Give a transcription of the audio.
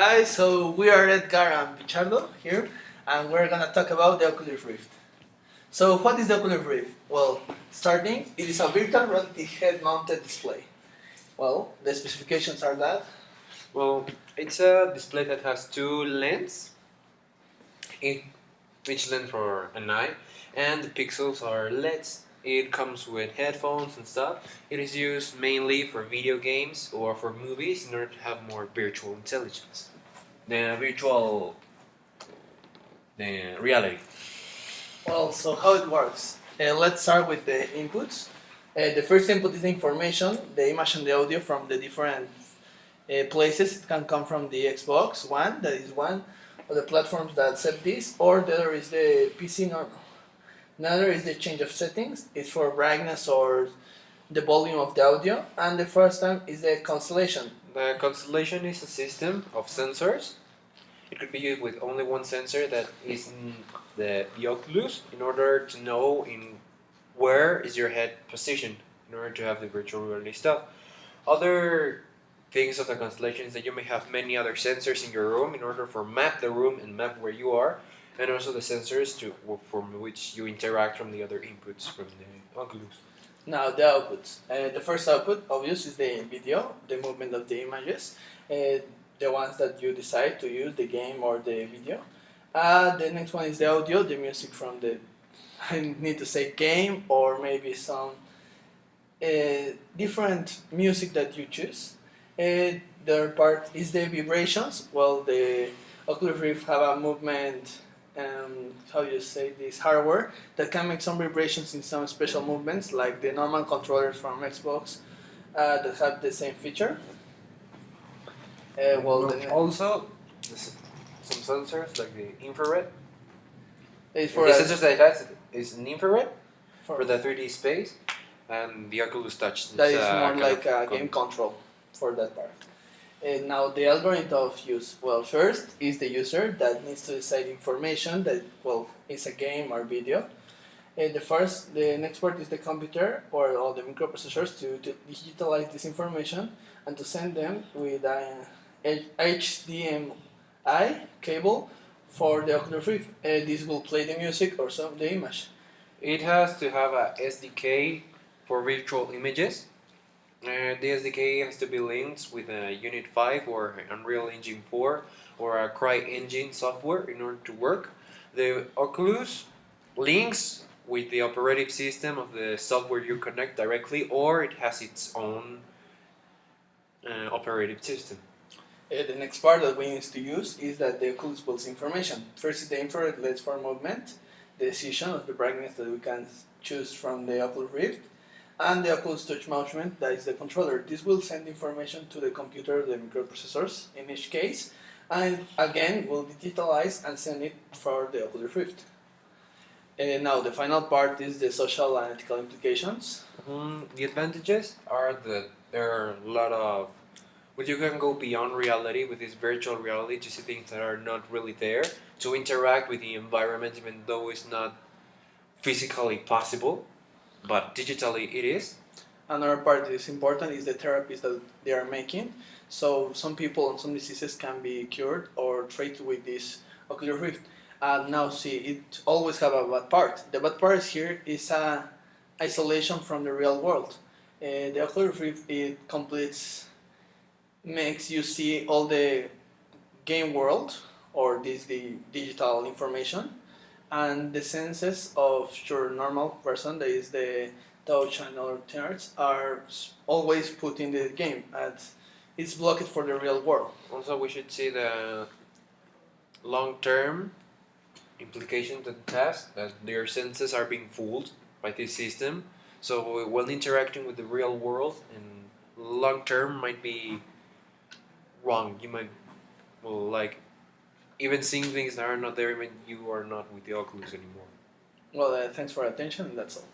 Hi, so we are Edgar and Pichardo here, and we're gonna talk about the Oculus Rift. So, what is the Oculus Rift? Well, starting, it is a virtual reality head-mounted display. Well, the specifications are that. Well, it's a display that has two lenses, each lens for an eye, and the pixels are LEDs. It comes with headphones and stuff. It is used mainly for video games or for movies in order to have more virtual intelligence. The reality. Well, so how it works? Let's start with the inputs. The first input is the information, the image and the audio from the different places. It can come from the Xbox One, that is one of the platforms that accept this, or the other is the PC normal. Another is the change of settings. It's for brightness or the volume of the audio. And the first time is the constellation. The constellation is a system of sensors. It could be used with only one sensor that is in the Oculus in order to know in where is your head positioned in order to have the virtual reality stuff. Other things of the constellation is that you may have many other sensors in your room in order for map the room and map where you are, and also the sensors from which you interact from the other inputs from the Oculus. Now the outputs. The first output, obvious, is the video, the movement of the images, the ones that you decide to use, the game or the video. The next one is the audio, the music from the, I need to say game or maybe some different music that you choose. The other part is the vibrations. Well, the Oculus Rift have a movement, how you say this, hardware that can make some vibrations in some special movements, like the normal controllers from Xbox that have the same feature. Also, some sensors like the infrared. It's The for sensors that it has is an infrared for for the 3D space, and the Oculus Touch. that is more like a game control for that part. Now the algorithm of use. Well, first is the user that needs to decide information that is a game or video. The next part is the computer or all the microprocessors to digitalize this information and to send them with a HDMI cable for the Oculus Rift. This will play the music or some of the image. It has to have a SDK for virtual images. The SDK has to be linked with a Unit 5 or Unreal Engine 4 or a CryEngine software in order to work. The Oculus links with the operating system of the software you connect directly, or it has its own operating system. The next part that we need to use is that the Oculus pulls information. First is the infrared LEDs for movement, the decision of the brightness that we can choose from the Oculus Rift, and the Oculus Touch movement, that is the controller. This will send information to the computer, the microprocessors in each case, and again will digitalize and send it for the Oculus Rift. Now the final part is the social and ethical implications. The advantages are that there are a lot of, well, you can go beyond reality with this virtual reality to see things that are not really there, to interact with the environment even though it's not physically possible, but digitally it is. Another part that is important is the therapies that they are making. So some people and some diseases can be cured or treated with this Oculus Rift. Now see, it always have a bad part. The bad part here is isolation from the real world. The Oculus Rift, it makes you see all the game world or the digital information and the senses of your normal person, that is the touch and other things, are always put in the game and it's blocked for the real world. Also, we should see the long-term implications that it has, that their senses are being fooled by this system. So when interacting with the real world, and long-term might be wrong. You might, even seeing things that are not there, even you are not with the Oculus anymore. Well, thanks for attention, and that's all.